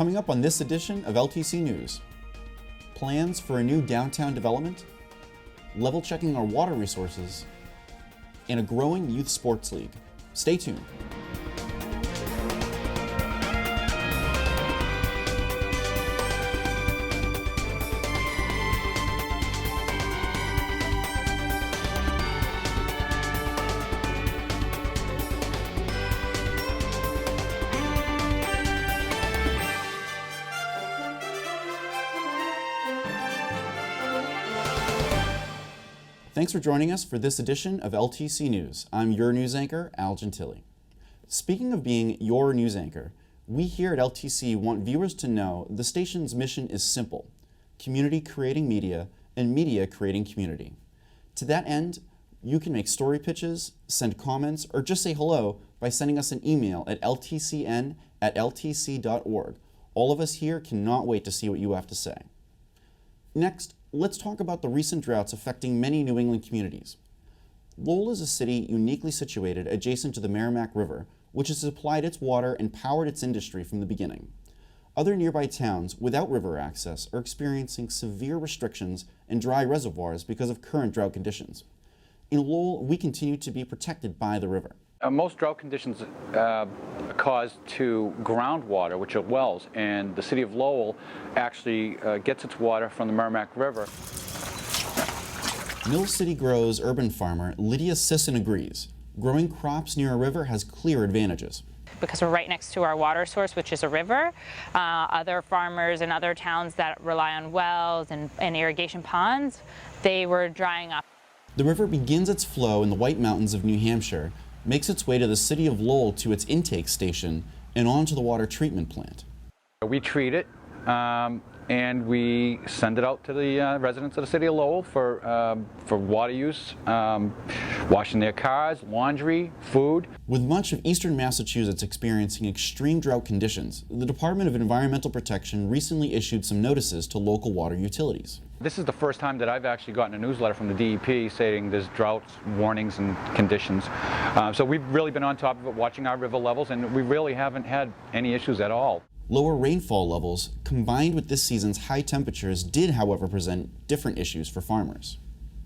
Coming up on this edition of LTC News, plans for a new downtown development, level checking our water resources, and a growing youth sports league. Stay tuned. Thanks for joining us for this edition of LTC News. I'm your news anchor, Al Gentili. Speaking of being your news anchor, we here at LTC want viewers to know the station's mission is simple: community creating media and media creating community. To that end, you can make story pitches, send comments, or just say hello by sending us an email at ltcn@ltc.org. All of us here cannot wait to see what you have to say. Next, let's talk about the recent droughts affecting many New England communities. Lowell is a city uniquely situated adjacent to the Merrimack River, which has supplied its water and powered its industry from the beginning. Other nearby towns without river access are experiencing severe restrictions and dry reservoirs because of current drought conditions. In Lowell, we continue to be protected by the river. Most drought conditions are caused to groundwater, which are wells, and the city of Lowell actually gets its water from the Merrimack River. Mill City Grow's urban farmer Lydia Sisson agrees. Growing crops near a river has clear advantages. Because we're right next to our water source, which is a river. Other farmers in other towns that rely on wells and irrigation ponds, they were drying up. The river begins its flow in the White Mountains of New Hampshire, makes its way to the city of Lowell to its intake station, and on to the water treatment plant. We treat it and we send it out to the residents of the city of Lowell for water use, washing their cars, laundry, food. With much of eastern Massachusetts experiencing extreme drought conditions, the Department of Environmental Protection recently issued some notices to local water utilities. This is the first time that I've actually gotten a newsletter from the DEP saying there's droughts, warnings, and conditions. So we've really been on top of it, watching our river levels, and we really haven't had any issues at all. Lower rainfall levels, combined with this season's high temperatures, did, however, present different issues for farmers.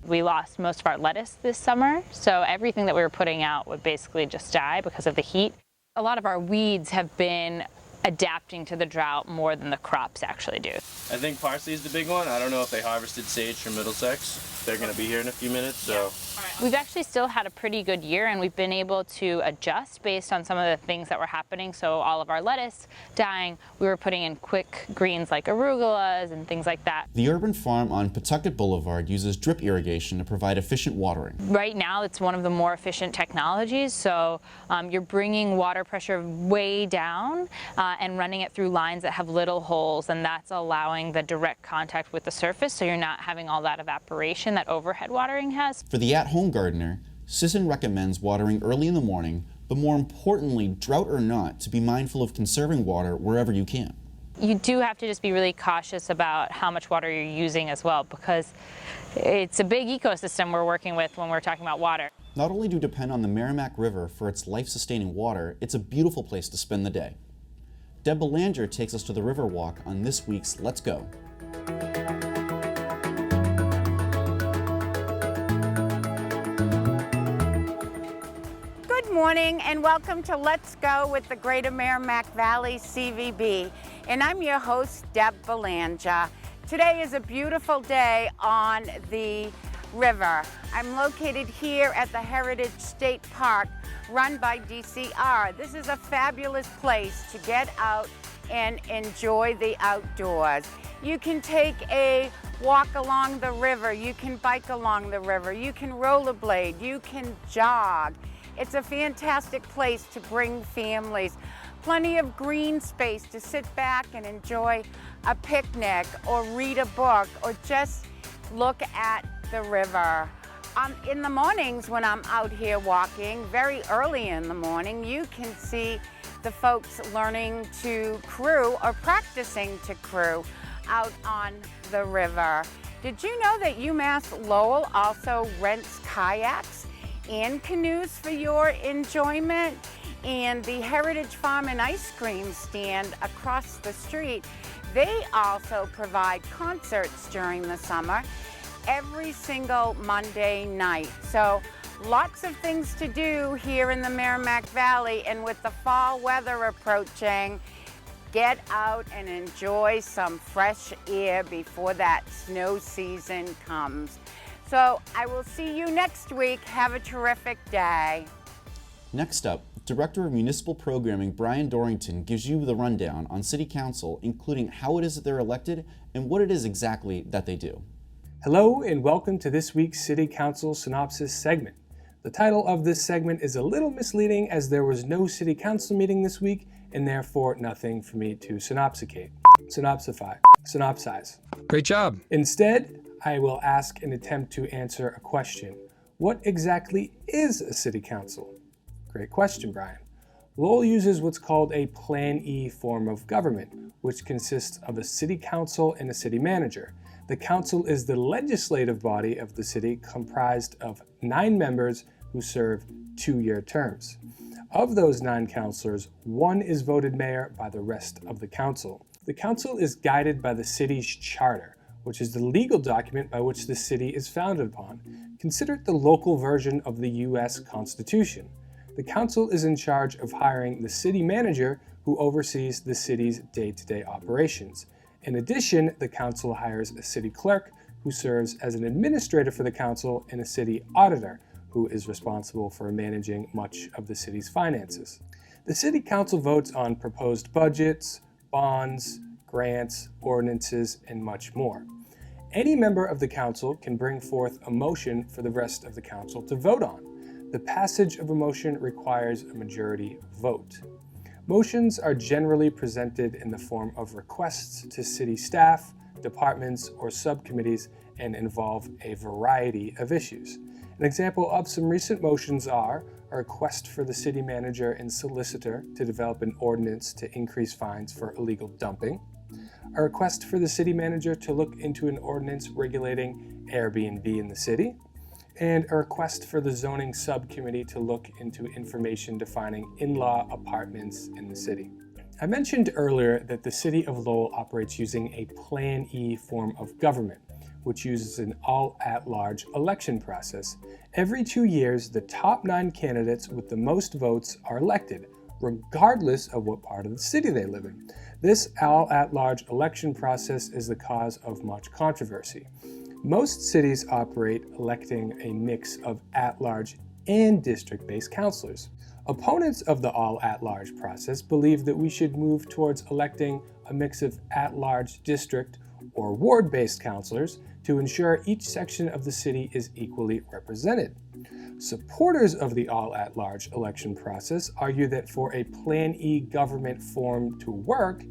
We lost most of our lettuce this summer, so everything that we were putting out would basically just die because of the heat. A lot of our weeds have been adapting to the drought more than the crops actually do. I think parsley is the big one. I don't know if they harvested sage from Middlesex. They're going to be here in a few minutes, so. We've actually still had a pretty good year, and we've been able to adjust based on some of the things that were happening. So all of our lettuce dying, we were putting in quick greens like arugulas and things like that. The urban farm on Pawtucket Boulevard uses drip irrigation to provide efficient watering. Right now, it's one of the more efficient technologies. So you're bringing water pressure way down and running it through lines that have little holes, and that's allowing the direct contact with the surface, so you're not having all that evaporation that overhead watering has. For the at-home gardener, Sisson recommends watering early in the morning, but more importantly, drought or not, to be mindful of conserving water wherever you can. You do have to just be really cautious about how much water you're using as well, because it's a big ecosystem we're working with when we're talking about water. Not only do we depend on the Merrimack River for its life-sustaining water, it's a beautiful place to spend the day. Deb Belanger takes us to the River Walk on this week's Let's Go. Good morning and welcome to Let's Go with the Greater Merrimack Valley CVB. And I'm your host, Deb Belanger. Today is a beautiful day on the river. I'm located here at the Heritage State Park run by DCR. This is a fabulous place to get out and enjoy the outdoors. You can take a walk along the river, you can bike along the river, you can rollerblade, you can jog. It's a fantastic place to bring families. Plenty of green space to sit back and enjoy a picnic or read a book or just look at the river. In the mornings when I'm out here walking, very early in the morning, you can see the folks learning to crew or practicing to crew out on the river. Did you know that UMass Lowell also rents kayaks and canoes for your enjoyment? and the Heritage Farm and Ice Cream stand across the street, they also provide concerts during the summer every single Monday night. So lots of things to do here in the Merrimack Valley, and with the fall weather approaching, get out and enjoy some fresh air before that snow season comes. So I will see you next week. Have a terrific day. Next up, Director of Municipal Programming Brian Dorrington gives you the rundown on City Council, including how it is that they're elected and what it is exactly that they do. Hello and welcome to this week's City Council Synopsis segment. The title of this segment is a little misleading as there was no City Council meeting this week and therefore nothing for me to synopsize. Great job. Instead, I will ask and attempt to answer a question. What exactly is a City Council? Great question, Brian. Lowell uses what's called a Plan E form of government, which consists of a City Council and a City Manager. The council is the legislative body of the city, comprised of 9 members who serve 2-year terms. Of those 9 councilors, 1 is voted mayor by the rest of the council. The council is guided by the city's charter, which is the legal document by which the city is founded upon. Consider it the local version of the U.S. Constitution. The council is in charge of hiring the city manager, who oversees the city's day-to-day operations. In addition, the council hires a city clerk, who serves as an administrator for the council, and a city auditor, who is responsible for managing much of the city's finances. The city council votes on proposed budgets, bonds, grants, ordinances, and much more. Any member of the council can bring forth a motion for the rest of the council to vote on. The passage of a motion requires a majority vote. Motions are generally presented in the form of requests to city staff, departments, or subcommittees and involve a variety of issues. An example of some recent motions are a request for the city manager and solicitor to develop an ordinance to increase fines for illegal dumping, a request for the city manager to look into an ordinance regulating Airbnb in the city, and a request for the zoning subcommittee to look into information defining in-law apartments in the city. I mentioned earlier that the City of Lowell operates using a Plan E form of government, which uses an all-at-large election process. Every 2 years, the top 9 candidates with the most votes are elected, regardless of what part of the city they live in. This all-at-large election process is the cause of much controversy. Most cities operate electing a mix of at-large and district-based councilors. Opponents of the all-at-large process believe that we should move towards electing a mix of at-large district or ward-based councilors to ensure each section of the city is equally represented. Supporters of the all-at-large election process argue that for a Plan E government form to work,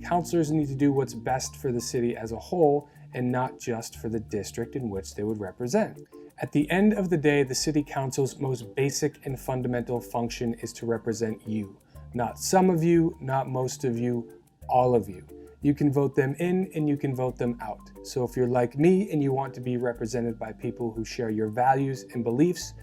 councilors need to do what's best for the city as a whole and not just for the district in which they would represent. At the end of the day, the City Council's most basic and fundamental function is to represent you. Not some of you, not most of you, all of you. You can vote them in and you can vote them out. So if you're like me and you want to be represented by people who share your values and beliefs,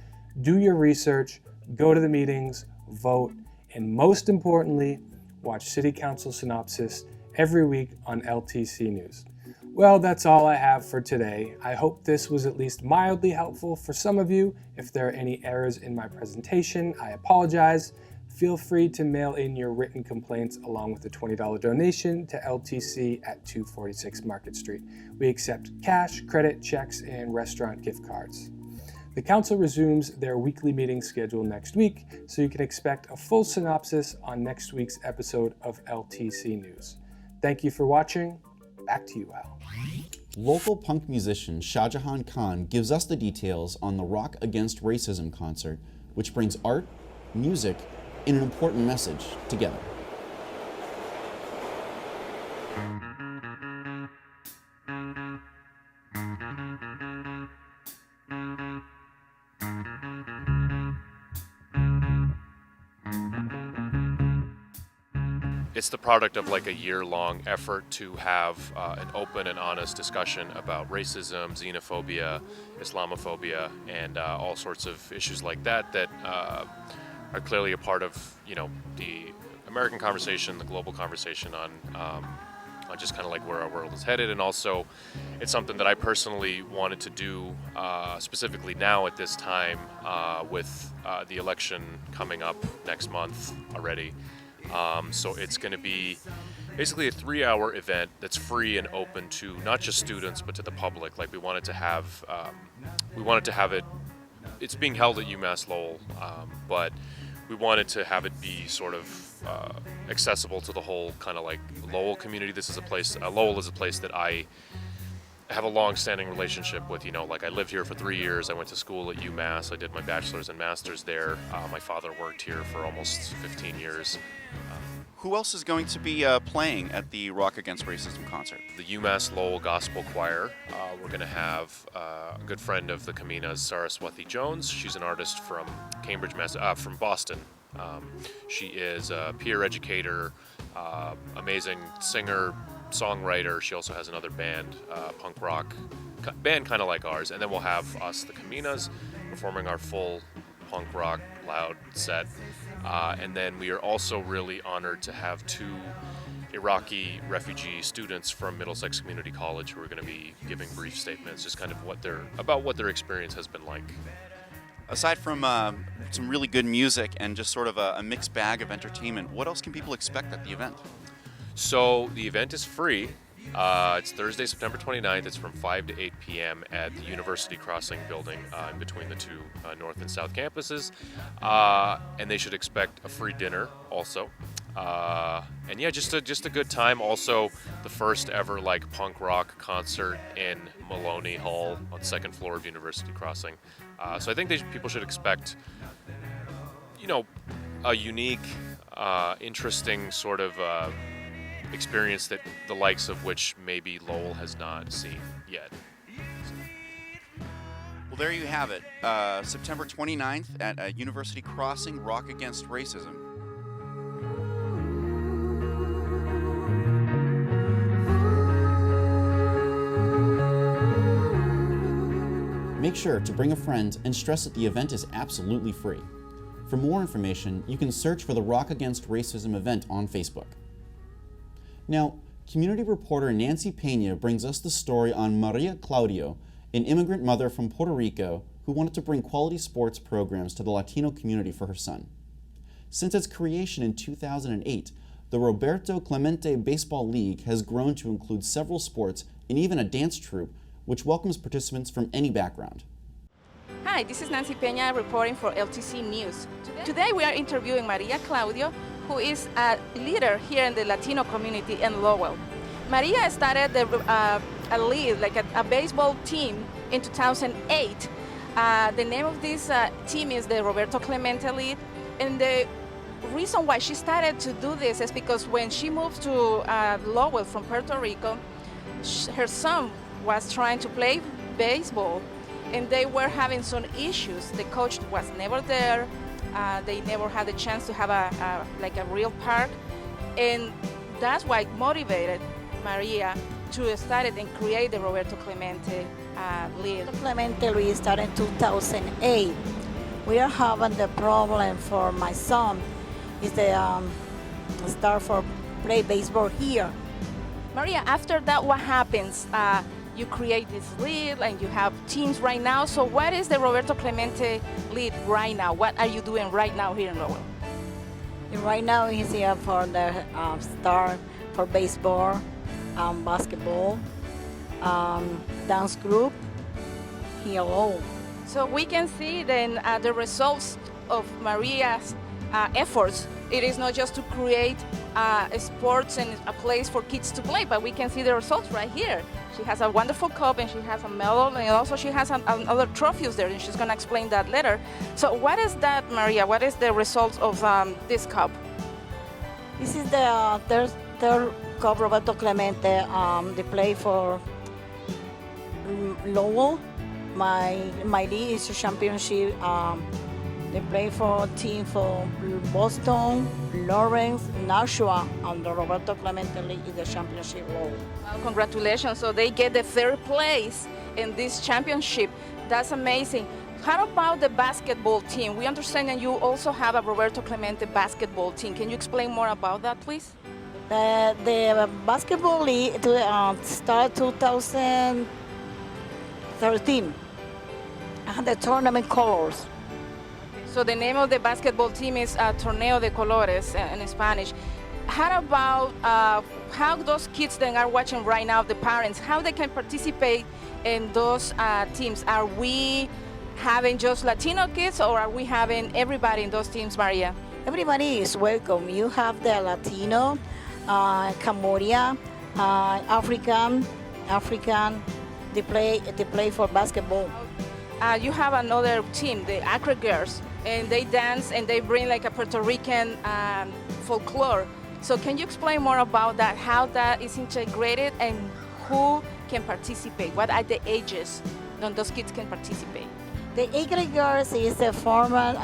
do your research, go to the meetings, vote, and most importantly, watch City Council Synopsis every week on LTC News. Well, that's all I have for today. I hope this was at least mildly helpful for some of you. If there are any errors in my presentation, I apologize. Feel free to mail in your written complaints along with a $20 donation to LTC at 246 Market Street. We accept cash, credit, checks, and restaurant gift cards. The council resumes their weekly meeting schedule next week, so you can expect a full synopsis on next week's episode of LTC News. Thank you for watching. Back to you, Al. Local punk musician Shahjahan Khan gives us the details on the Rock Against Racism concert, which brings art, music, and an important message together. It's the product of like a year-long effort to have an open and honest discussion about racism, xenophobia, Islamophobia, and all sorts of issues like that clearly a part of, the American conversation, the global conversation on just kind of like where our world is headed. And also it's something that I personally wanted to do specifically now at this time with the election coming up next month already. So it's going to be basically a 3-hour event that's free and open to not just students but to the public. Like we wanted to have it. It's being held at UMass Lowell, but we wanted to have it be sort of accessible to the whole kind of like Lowell community. This is a place. Lowell is a place that I have a long-standing relationship with. Like I lived here for 3 years. I went to school at UMass. I did my bachelor's and master's there. My father worked here for almost 15 years. Who else is going to be playing at the Rock Against Racism concert? The UMass Lowell Gospel Choir. We're going to have a good friend of the Kamina's, Saraswati Jones. She's an artist from Cambridge, from Boston. She is a peer educator, amazing singer, songwriter. She also has another band, punk rock band kind of like ours. And then we'll have us, the Kaminas, performing our full punk rock loud set. And then we are also really honored to have 2 Iraqi refugee students from Middlesex Community College who are going to be giving brief statements, just kind of what their experience has been like. Aside from some really good music and just sort of a mixed bag of entertainment, what else can people expect at the event? So the event is free. It's Thursday, September 29th. It's from 5 to 8 p.m. at the University Crossing building in between the 2 North and South campuses. And they should expect a free dinner also. And yeah, just a good time. Also, the first ever like punk rock concert in Maloney Hall on 2nd floor of University Crossing. So I think people should expect, a unique, interesting sort of experience that the likes of which maybe Lowell has not seen yet. Well, there you have it. September 29th at University Crossing, Rock Against Racism. Make sure to bring a friend and stress that the event is absolutely free. For more information, you can search for the Rock Against Racism event on Facebook. Now, community reporter Nancy Pena brings us the story on Maria Claudio, an immigrant mother from Puerto Rico who wanted to bring quality sports programs to the Latino community for her son. Since its creation in 2008, the Roberto Clemente Baseball League has grown to include several sports and even a dance troupe, which welcomes participants from any background. Hi, this is Nancy Pena reporting for LTCNews. Today we are interviewing Maria Claudio, who is a leader here in the Latino community in Lowell. Maria started a league, like a baseball team, in 2008. The name of this team is the Roberto Clemente League, and the reason why she started to do this is because when she moved to Lowell from Puerto Rico, her son was trying to play baseball, and they were having some issues. The coach was never there. They never had the chance to have a real park, and that's why it motivated Maria to start it and create the Roberto Clemente League. Clemente League started in 2008. We are having the problem for my son is the start for play baseball here. Maria, after that, what happens? You create this league and you have teams right now. So what is the Roberto Clemente League right now? What are you doing right now here in Lowell? Right now he's here for the start for baseball, basketball, dance group here Lowell. So we can see then the results of Maria's efforts. It is not just to create sports and a place for kids to play, but we can see the results right here. She has a wonderful cup and she has a medal, and also she has other trophies there, and she's going to explain that later. So what is that, Maria? What is the result of this cup? This is the third cup Roberto Clemente. They play for Lowell. My league is a championship. They play for a team for Boston, Lawrence, Nashua, and the Roberto Clemente League is the championship role. Well, congratulations. So they get the third place in this championship. That's amazing. How about the basketball team? We understand that you also have a Roberto Clemente basketball team. Can you explain more about that, please? The basketball league started 2013. And the tournament colors. So the name of the basketball team is Torneo de Colores in Spanish. How about how those kids that are watching right now, the parents, how they can participate in those teams? Are we having just Latino kids or are we having everybody in those teams, Maria? Everybody is welcome. You have the Latino, Cambodia, African. They play for basketball. You have another team, the Acre Girls, and they dance and they bring like a Puerto Rican folklore. So can you explain more about that, how that is integrated and who can participate? What are the ages that those kids can participate? The Acre Girls is formed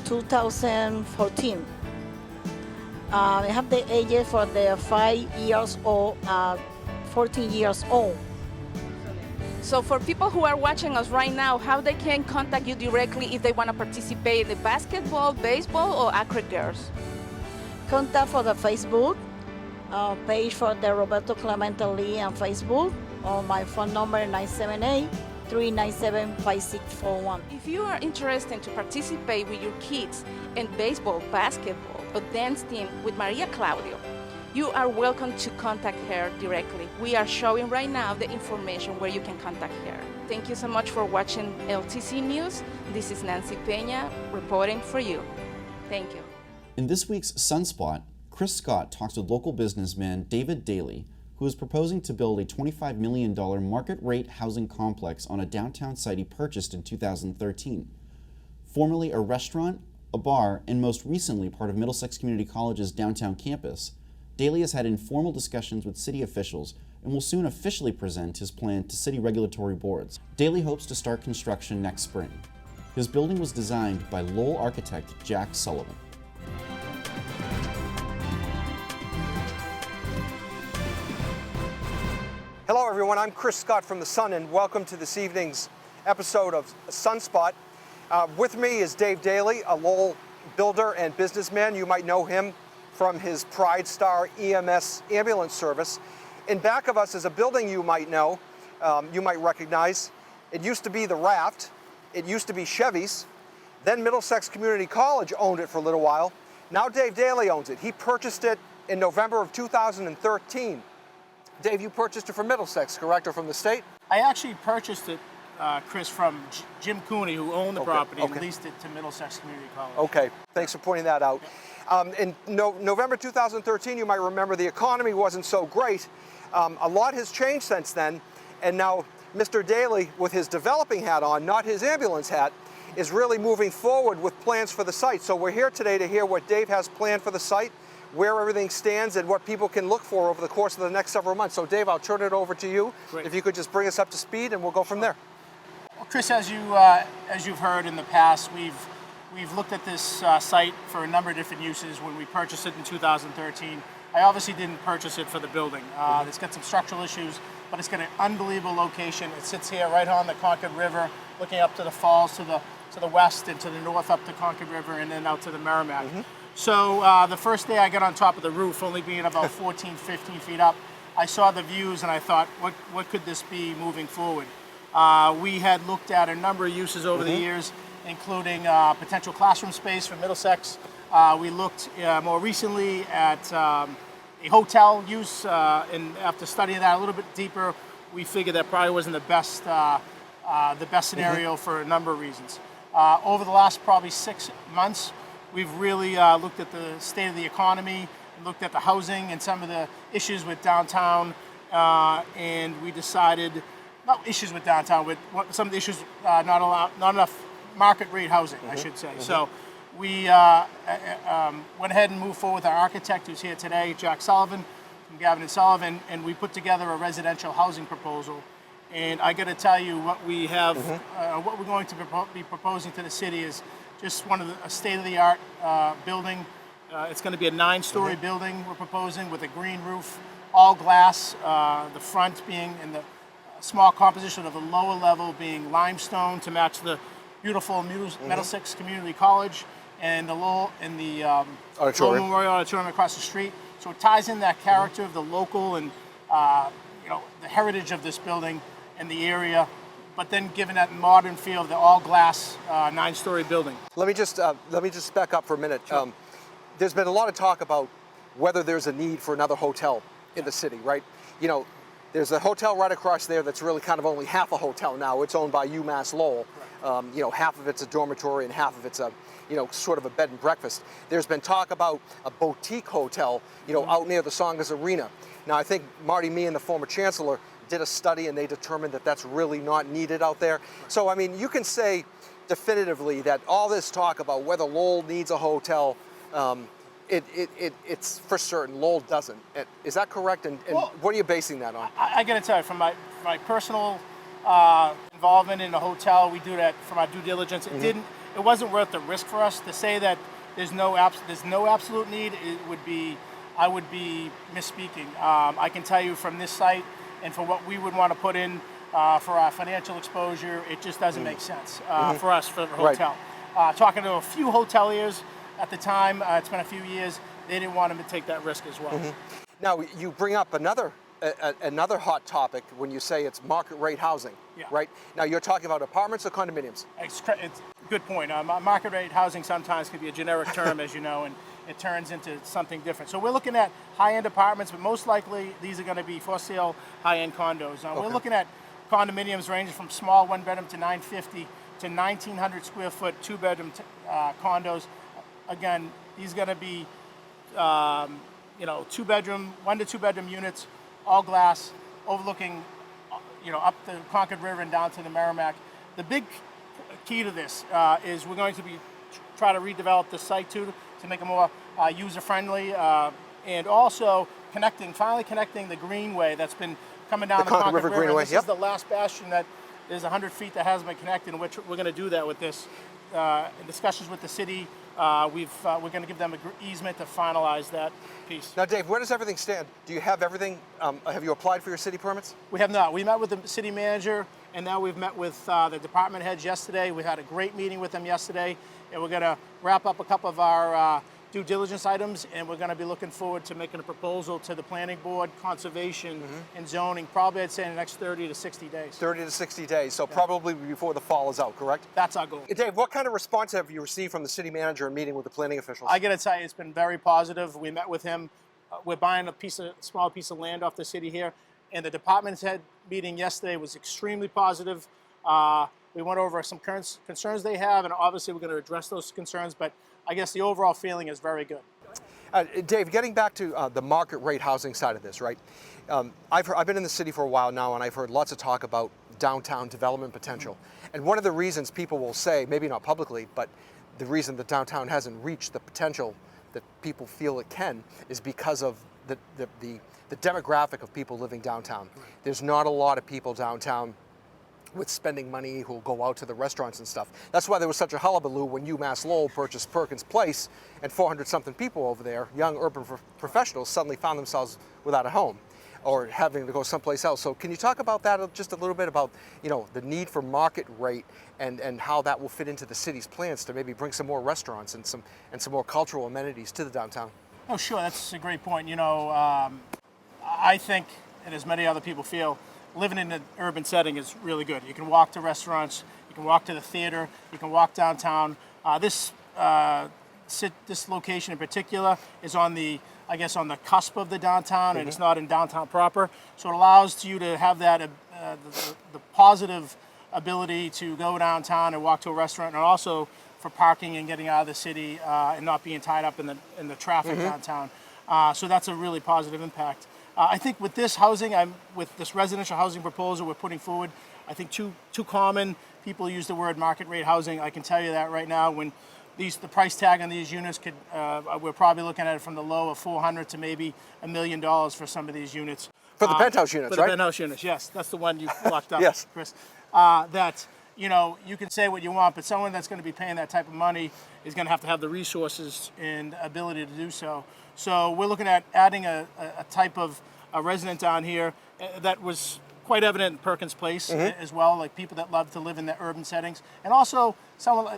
2014. We have the ages for the 5 years old, 14 years old. So for people who are watching us right now, how they can contact you directly if they want to participate in the basketball, baseball, or Acre Girls? Contact for the Facebook page for the Roberto Clemente Lee on Facebook, or my phone number 978-397-5641. If you are interested to participate with your kids in baseball, basketball, or dance team with Maria Claudio, you are welcome to contact her directly. We are showing right now the information where you can contact her. Thank you so much for watching LTC News. This is Nancy Peña reporting for you. Thank you. In this week's Sunspot, Chris Scott talks with local businessman David Daly, who is proposing to build a $25 million market-rate housing complex on a downtown site he purchased in 2013. Formerly a restaurant, a bar, and most recently part of Middlesex Community College's downtown campus, Daly has had informal discussions with city officials and will soon officially present his plan to city regulatory boards. Daly hopes to start construction next spring. His building was designed by Lowell architect Jack Sullivan. Hello everyone, I'm Chris Scott from The Sun and welcome to this evening's episode of Sunspot. With me is Dave Daly, a Lowell builder and businessman. You might know him from his Pride Star EMS ambulance service. In back of us is a building you might know, you might recognize. It used to be the Raft, it used to be Chevy's, then Middlesex Community College owned it for a little while. Now Dave Daly owns it. He purchased it in November of 2013. Dave, you purchased it from Middlesex, correct, or from the state? I actually purchased it, Chris, from Jim Cooney, who owned the property and leased it to Middlesex Community College. Okay, thanks for pointing that out. In November 2013, you might remember the economy wasn't so great. A lot has changed since then, and now Mr. Daly, with his developing hat on, not his ambulance hat, is really moving forward with plans for the site. So we're here today to hear what Dave has planned for the site, where everything stands, and what people can look for over the course of the next several months. So Dave, I'll turn it over to you. Great. If you could just bring us up to speed, and we'll go from there. Well, Chris, as you've heard in the past, we've looked at this site for a number of different uses. When we purchased it in 2013, I obviously didn't purchase it for the building. It's got some structural issues, but it's got an unbelievable location. It sits here right on the Concord River, looking up to the falls to the west and to the north up the Concord River and then out to the Merrimack. So the first day I got on top of the roof, only being about 14, 15 feet up, I saw the views and I thought, what could this be moving forward? We had looked at a number of uses over the years, including potential classroom space for Middlesex. We looked more recently at a hotel use, and after studying that a little bit deeper, we figured that probably wasn't the best scenario for a number of reasons. Over the last probably 6 months, we've really looked at the state of the economy, looked at the housing and some of the issues with downtown, and we decided, not issues with downtown, but some of the issues, not enough market rate housing, I should say. So we went ahead and moved forward with our architect who's here today, Jack Sullivan, from Gavin and Sullivan, and we put together a residential housing proposal. And I got to tell you, what we have, what we're going to be proposing to the city is just a state-of-the-art building. It's going to be a 9-story building we're proposing with a green roof, all glass. The front being in the small composition of the lower level being limestone to match the beautiful Middlesex Community College and the Lowell and the Auditorium. Lowell Memorial Auditorium across the street. So it ties in that character of the local and the heritage of this building and the area, but then given that modern feel of the all-glass 9-story building. Let me just back up for a minute. Sure. There's been a lot of talk about whether there's a need for another hotel in the city, right? You know, there's a hotel right across there that's really kind of only half a hotel now. It's owned by UMass Lowell. Right. Half of it's a dormitory and half of it's a, sort of a bed and breakfast. There's been talk about a boutique hotel, out near the Songas Arena. Now, I think Marty Mee and the former chancellor did a study and they determined that that's really not needed out there. So, I mean, you can say definitively that all this talk about whether Lowell needs a hotel, it's for certain Lowell doesn't. Is that correct? And well, what are you basing that on? I got to tell you, from my personal involvement in the hotel, we do that from our due diligence. It wasn't worth the risk for us to say that there's no absolute need. I would be misspeaking. I can tell you from this site and for what we would want to put in for our financial exposure, it just doesn't make sense for us, for the hotel. Right. Talking to a few hoteliers at the time, it's been a few years, they didn't want them to take that risk as well. Now, you bring up another hot topic when you say it's market rate housing, right? Now, you're talking about apartments or condominiums? It's a good point. Market rate housing sometimes can be a generic term, as you know, and it turns into something different. So we're looking at high-end apartments, but most likely these are going to be for-sale high-end condos. We're looking at condominiums ranging from small one-bedroom to 950 to 1,900 square foot two-bedroom condos. Again, these are going to be, 1 to 2 bedroom units, all glass, overlooking, up the Concord River and down to the Merrimack. The big key to this is we're going to be try to redevelop the site to make it more user-friendly, and also finally connecting the greenway that's been coming down the Concord River. Greenway. This is the last bastion that there's 100 feet that hasn't been connected, and we're going to do that with this. In discussions with the city, we're going to give them an easement to finalize that piece. Now, Dave, where does everything stand? Do you have everything? Have you applied for your city permits? We have not. We met with the city manager, and now we've met with the department heads yesterday. We had a great meeting with them yesterday, and we're going to wrap up a couple of our due diligence items, and we're going to be looking forward to making a proposal to the planning board, conservation, and zoning, probably I'd say in the next 30 to 60 days. 30 to 60 days, so probably before the fall is out, correct? That's our goal. Dave, what kind of response have you received from the city manager in meeting with the planning officials? I got to tell you, it's been very positive. We met with him. We're buying a small piece of land off the city here, and the department's head meeting yesterday was extremely positive. We went over some concerns they have, and obviously we're going to address those concerns, but I guess the overall feeling is very good. Dave, getting back to the market rate housing side of this, right? I've been in the city for a while now, and I've heard lots of talk about downtown development potential. And one of the reasons people will say, maybe not publicly, but the reason that downtown hasn't reached the potential that people feel it can is because of the demographic of people living downtown. Right. There's not a lot of people downtown with spending money who'll go out to the restaurants and stuff. That's why there was such a hullabaloo when UMass Lowell purchased Perkins Place, and 400-something people over there, young urban professionals, suddenly found themselves without a home or having to go someplace else. So can you talk about that just a little bit, about the need for market rate and how that will fit into the city's plans to maybe bring some more restaurants and some more cultural amenities to the downtown? Oh, sure, that's a great point. I think, and as many other people feel, living in an urban setting is really good. You can walk to restaurants, you can walk to the theater, you can walk downtown. This location in particular is on the cusp of the downtown, and it's not in downtown proper. So it allows you to have that the positive ability to go downtown and walk to a restaurant, and also for parking and getting out of the city and not being tied up in the traffic downtown. So that's a really positive impact. I think with this housing, with this residential housing proposal we're putting forward, I think too common people use the word market rate housing. I can tell you that right now, when the price tag on these units we're probably looking at it from the low of $400,000 to maybe $1 million for some of these units. For the penthouse units, right? For the penthouse units, yes. That's the one you locked up, yes. Chris. You can say what you want, but someone that's going to be paying that type of money is going to have the resources and ability to do so. So we're looking at adding a type of a resident down here that was quite evident in Perkins Place as well, like people that love to live in the urban settings, and also some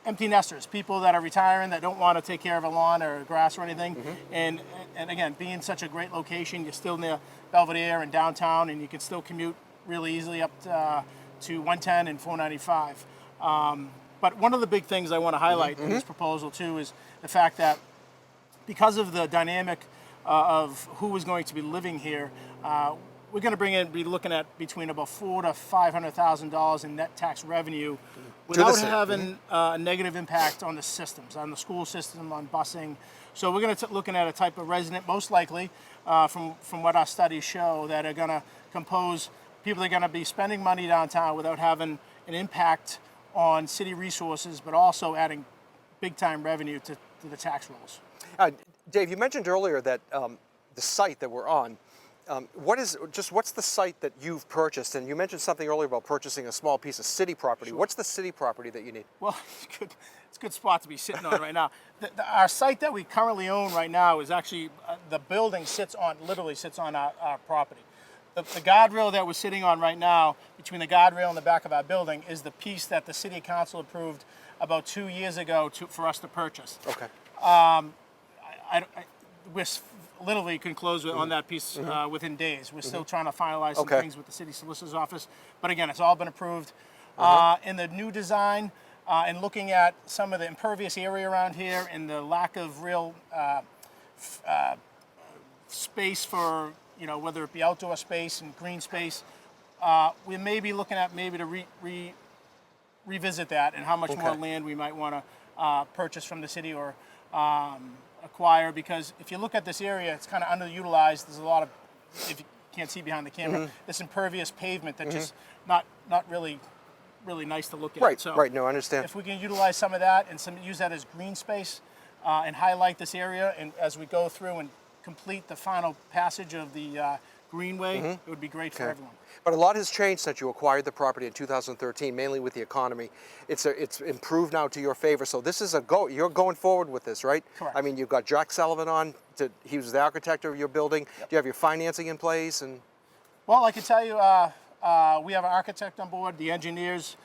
empty nesters, people that are retiring that don't want to take care of a lawn or grass or anything. And again, being such a great location, you're still near Belvedere and downtown, and you can still commute really easily up to 110 and 495. But one of the big things I want to highlight in this proposal too is the fact that because of the dynamic of who is going to be living here, we're going to be looking at between about $400,000 to $500,000 in net tax revenue without having a negative impact on the systems, on the school system, on busing. So we're going to looking at a type of resident, most likely, from what our studies show, that are going to compose people that are going to be spending money downtown without having an impact on city resources, but also adding big-time revenue to the tax rolls. Dave, you mentioned earlier that the site that we're on, what's the site that you've purchased? And you mentioned something earlier about purchasing a small piece of city property. What's the city property that you need? Well, it's a good spot to be sitting on right now. Our site that we currently own right now is actually, the building literally sits on our property. The guardrail that we're sitting on right now, between the guardrail and the back of our building, is the piece that the city council approved about 2 years ago for us to purchase. Okay. We literally can close on that piece within days. We're still trying to finalize some things with the city solicitor's office. But again, it's all been approved. In the new design, and looking at some of the impervious area around here and the lack of real space for, whether it be outdoor space and green space, we may be looking at to revisit that and how much more land we might want to purchase from the city or acquire, because if you look at this area, it's kind of underutilized. There's a lot of, if you can't see behind the camera, this impervious pavement that just not really nice to look at. Right, so right, no, I understand. If we can utilize some of that and use that as green space and highlight this area, and as we go through and complete the final passage of the greenway, it would be great for everyone. But a lot has changed since you acquired the property in 2013, mainly with the economy. It's improved now to your favor. So this is a go. You're going forward with this, right? Correct. I mean, you've got Jack Sullivan on. He was the architect of your building. Do you have your financing in place? And well, I can tell you, we have an architect on board, the engineers,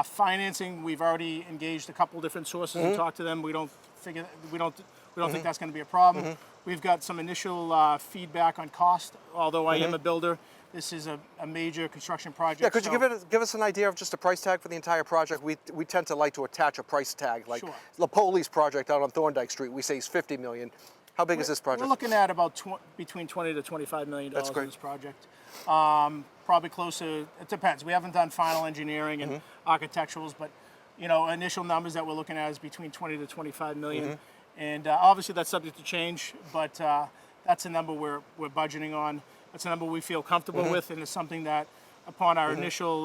financing. We've already engaged a couple different sources and talked to them. We don't think that's going to be a problem. We've got some initial feedback on cost. Although I am a builder, this is a major construction project. Yeah, could you give us an idea of just a price tag for the entire project? We tend to like to attach a price tag, like Lepoli's project out on Thorndike Street. We say is $50 million. How big is this project? We're looking at about between $20 to $25 million in this project. Probably closer. It depends. We haven't done final engineering and architecturals, but initial numbers that we're looking at is between 20 to 25 million. And obviously that's subject to change, but that's a number we're budgeting on. That's a number we feel comfortable with, and it's something that, upon our initial,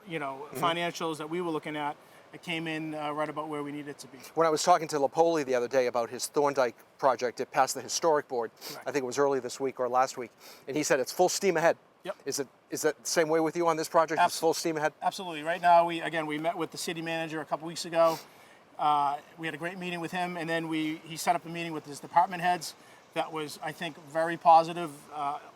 financials that we were looking at, it came in right about where we needed it to be. When I was talking to Lowell the other day about his Thorndike project, it passed the historic board. Correct. I think it was early this week or last week, and he said it's full steam ahead. Yep. Is that the same way with you on this project? It's full steam ahead? Absolutely. Right now, we met with the city manager a couple weeks ago. We had a great meeting with him, and then he set up a meeting with his department heads that was, I think, very positive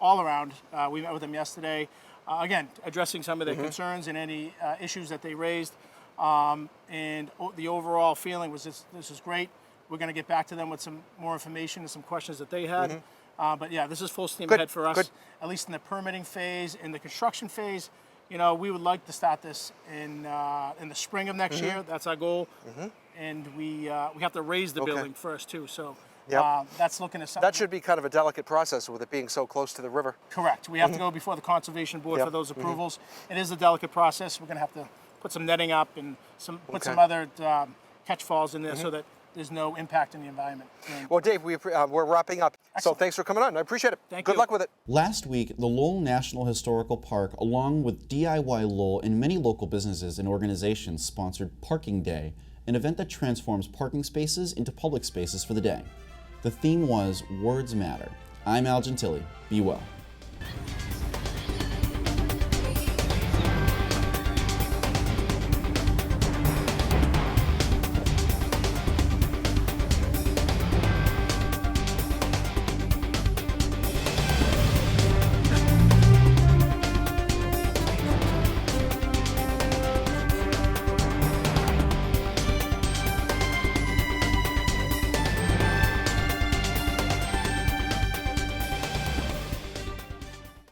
all around. We met with them yesterday, again, addressing some of their concerns and any issues that they raised. And the overall feeling was this is great. We're going to get back to them with some more information and some questions that they had. But yeah, this is full steam ahead for us, at least in the permitting phase. In the construction phase, we would like to start this in the spring of next year. That's our goal. And we have to raise the building first too. So that's looking at something. That should be kind of a delicate process with it being so close to the river. Correct. We have to go before the Conservation Board for those approvals. It is a delicate process. We're going to have to put some netting up and put some other catch falls in there so that there's no impact in the environment. Well, Dave, we're wrapping up. Excellent. So thanks for coming on. I appreciate it. Thank you. Good luck with it. Last week, the Lowell National Historical Park, along with DIY Lowell and many local businesses and organizations, sponsored Parking Day, an event that transforms parking spaces into public spaces for the day. The theme was Words Matter. I'm Al Gentili. Be well.